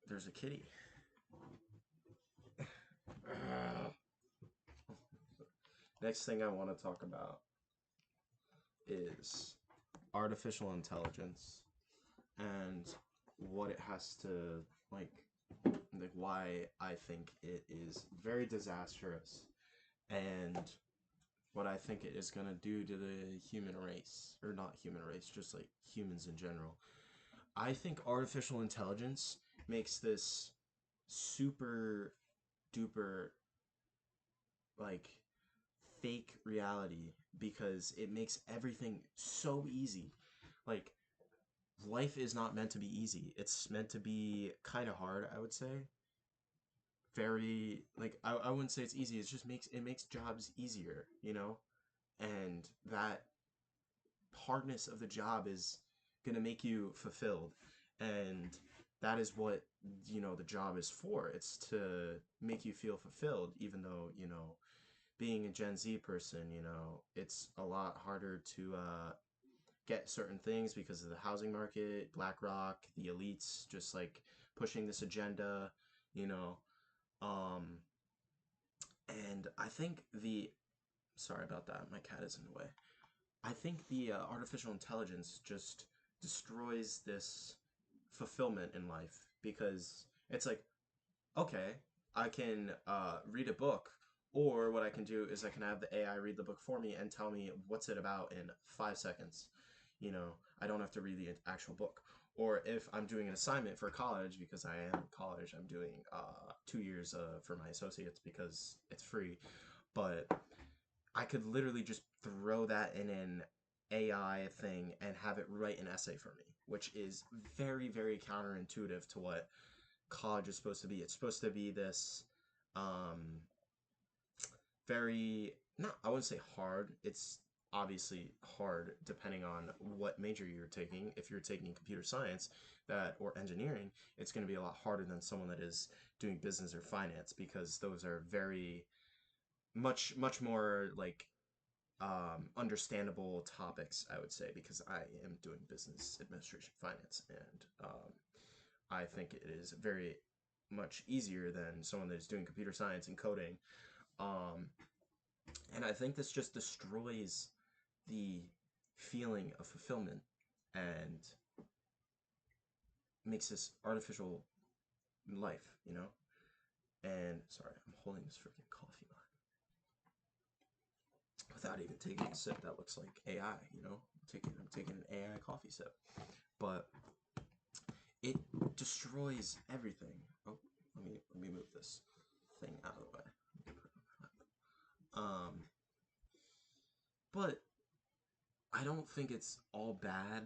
there's a kitty. Next thing I want to talk about is artificial intelligence and what it has to like like why I think it is very disastrous and what I think it is going to do to the human race, or not human race, just like humans in general. I think artificial intelligence makes this super duper like fake reality because it makes everything so easy. Like life is not meant to be easy. It's meant to be kind of hard, I would say. Very like I wouldn't say it's easy. It makes jobs easier, you know? And that hardness of the job is going to make you fulfilled. And that is what, the job is for. It's to make you feel fulfilled, even though, being a Gen Z person, it's a lot harder to get certain things because of the housing market, BlackRock, the elites, just like pushing this agenda, you know. Um, and I think sorry about that, my cat is in the way. I think the artificial intelligence just destroys this fulfillment in life because it's like, okay, I can read a book, or what I can do is I can have the AI read the book for me and tell me what's it about in 5 seconds. I don't have to read the actual book. Or if I'm doing an assignment for college, because I am in college, I'm doing 2 years for my associates because it's free. But I could literally just throw that in an AI thing and have it write an essay for me, which is very, very counterintuitive to what college is supposed to be. It's supposed to be this um, very, not, I wouldn't say hard. It's obviously hard depending on what major you're taking. If you're taking computer science or engineering, it's going to be a lot harder than someone that is doing business or finance because those are very much more like understandable topics, I would say, because I am doing business administration finance, and I think it is very much easier than someone that is doing computer science and coding. Um, and I think this just destroys the feeling of fulfillment and makes this artificial life, And sorry, I'm holding this freaking coffee mug without even taking a sip. That looks like AI, I'm taking an AI coffee sip, but it destroys everything. Oh, let me move this thing out of the way. Um, but I don't think it's all bad.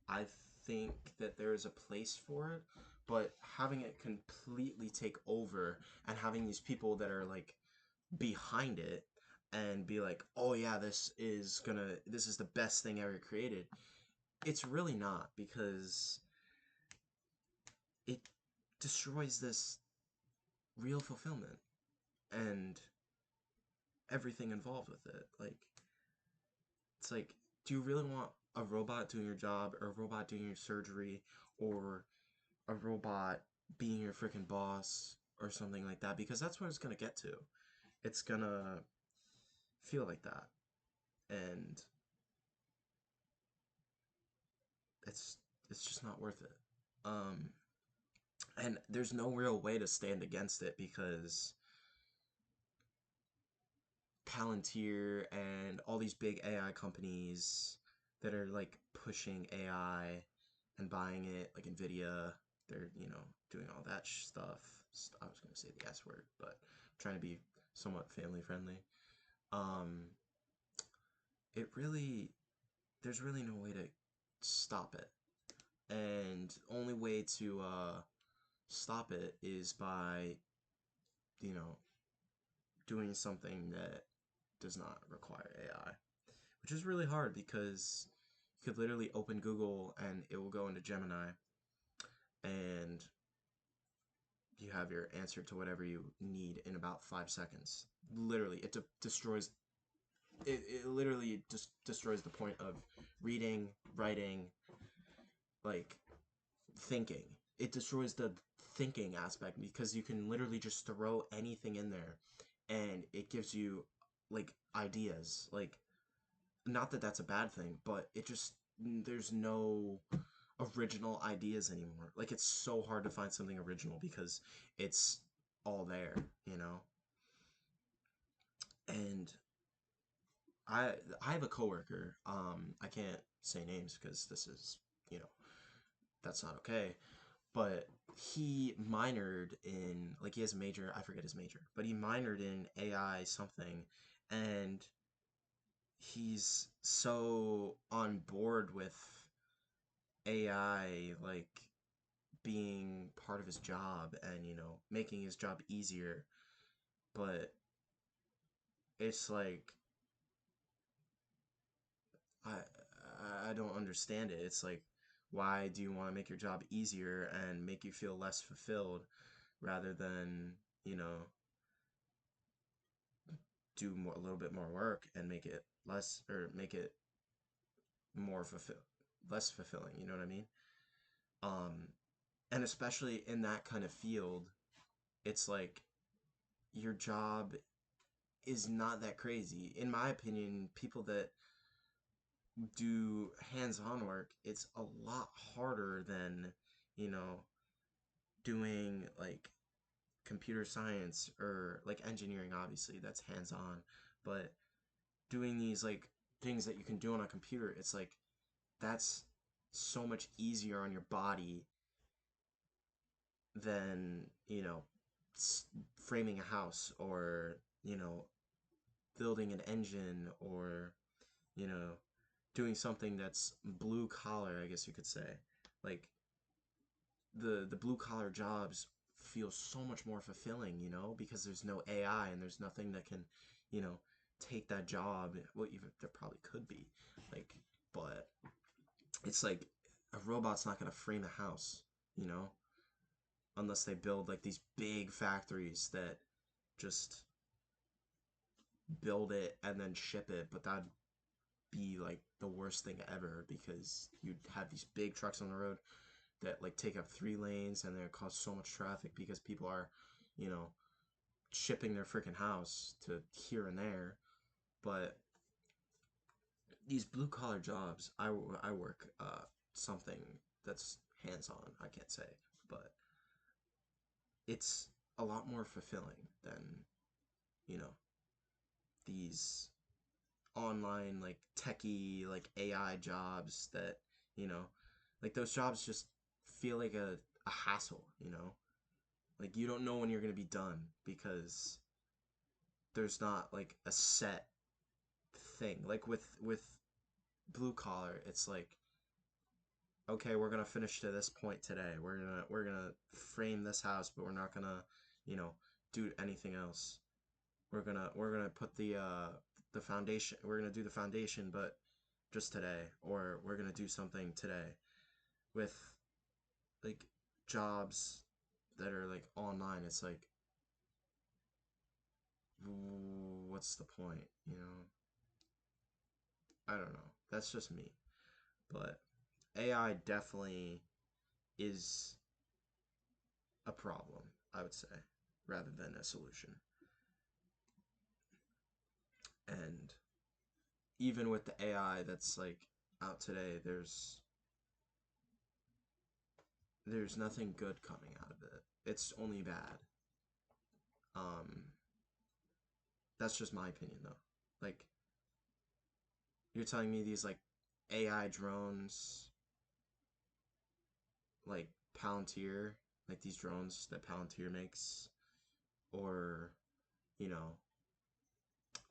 I think that there is a place for it, but having it completely take over and having these people that are like behind it and be like, "Oh yeah, this is the best thing ever created." It's really not because it destroys this real fulfillment and everything involved with it. Like, it's like, do you really want a robot doing your job, or a robot doing your surgery, or a robot being your freaking boss, or something like that? Because that's what it's gonna get to. It's gonna feel like that, and it's it's just not worth it. Um, and there's no real way to stand against it because Palantir and all these big AI companies that are like pushing AI and buying it, like Nvidia, they're, doing all that stuff. I was going to say the S word, but I'm trying to be somewhat family friendly. Um, it really, there's really no way to stop it. And only way to stop it is by, you know, doing something that does not require AI, which is really hard because you could literally open Google and it will go into Gemini and you have your answer to whatever you need in about 5 seconds. Literally, it destroys. It literally just destroys the point of reading, writing, like thinking. It destroys the thinking aspect, because you can literally just throw anything in there and it gives you like ideas. Like, not that that's a bad thing, but it just, there's no original ideas anymore. Like, it's so hard to find something original because it's all there, you know? And I I have a coworker. I can't say names because this is, you know, that's not okay. But he minored in, like, he has a major, I forget his major, but he minored in AI something, and he's so on board with AI, like, being part of his job and, you know, making his job easier. But it's like, I don't understand it. It's like, why do you want to make your job easier and make you feel less fulfilled rather than, you know, do more, a little bit more work and make it less, or make it more less fulfilling, you know what I mean? Um and especially in that kind of field, it's like your job is not that crazy. In my opinion, people that do hands-on work, it's a lot harder than, you know, doing like computer science or like engineering. Obviously that's hands-on, but doing these like things that you can do on a computer, it's like that's so much easier on your body than, you know, framing a house, or, you know, building an engine, or, you know, doing something that's blue collar, I guess you could say. Like, the blue collar jobs feel so much more fulfilling, you know, because there's no AI and there's nothing that can, you know, take that job. Well, even there probably could be, like, but it's like a robot's not gonna frame a house, you know, unless they build like these big factories that just build it and then ship it. But that'd be like the worst thing ever, because you'd have these big trucks on the road that like take up 3 lanes, and they cause so much traffic because people are, you know, shipping their freaking house to here and there. But these blue collar jobs, I work something that's hands on, I can't say, but it's a lot more fulfilling than, you know, these online like techie like AI jobs that, you know, like those jobs just feel like a hassle, you know? Like, you don't know when you're going to be done because there's not like a set thing. Like with blue collar, it's like, okay, we're going to finish to this point today. We're going to frame this house, but we're not going to, you know, do anything else. We're gonna put the foundation. We're gonna do the foundation, but just today, or we're gonna do something today. With like jobs that are like online, it's like, what's the point? You know, I don't know. That's just me, but AI definitely is a problem, I would say, rather than a solution. And even with the AI that's like out today, there's nothing good coming out of it. It's only bad. Um, that's just my opinion, though. Like, you're telling me these like AI drones, like Palantir, like these drones that Palantir makes, or, you know,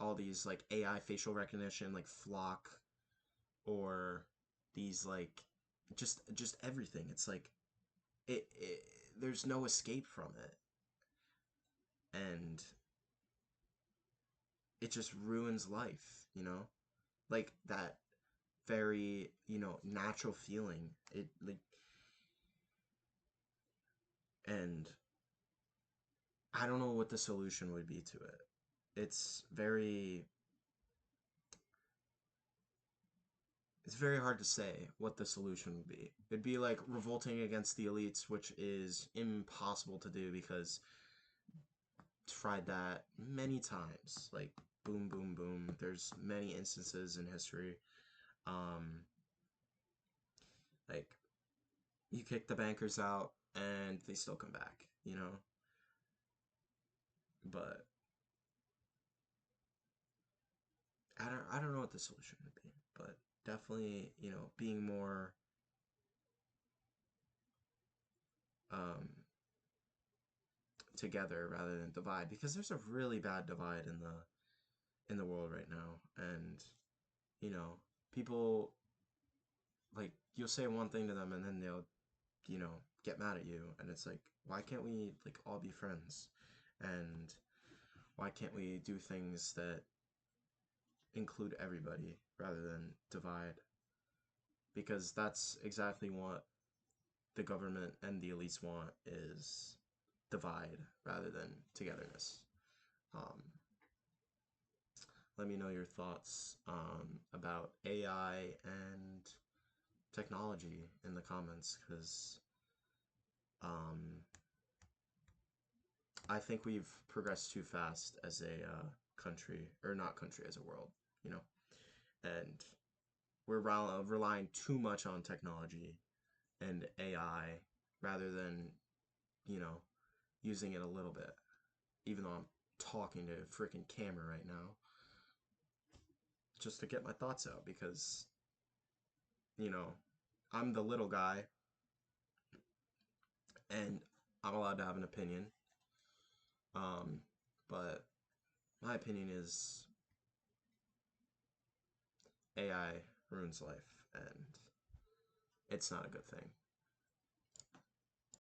all these like AI facial recognition, like Flock, or these like just everything. It's like it there's no escape from it, and it just ruins life, you know? Like that very, you know, natural feeling. It like, and I don't know what the solution would be to it. It's very, it's very hard to say what the solution would be. It'd be like revolting against the elites, which is impossible to do because tried that many times. Like boom, boom, boom. There's many instances in history. Um, like you kick the bankers out and they still come back, you know? But I don't know what the solution would be, but definitely, being more um together rather than divide because there's a really bad divide in the world right now and you know people like you'll say one thing to them and then they'll get mad at you and it's like why can't we like all be friends and why can't we do things that include everybody rather than divide because that's exactly what the government and the elites want is divide rather than togetherness. um, Let me know your thoughts about AI and technology in the comments because um, I think we've progressed too fast as a country, or not country, as a world, you know, and we're relying too much on technology and AI rather than, you know, using it a little bit, even though I'm talking to a freaking camera right now just to get my thoughts out because, you know, I'm the little guy and I'm allowed to have an opinion. Um, but my opinion is AI ruins life, and it's not a good thing.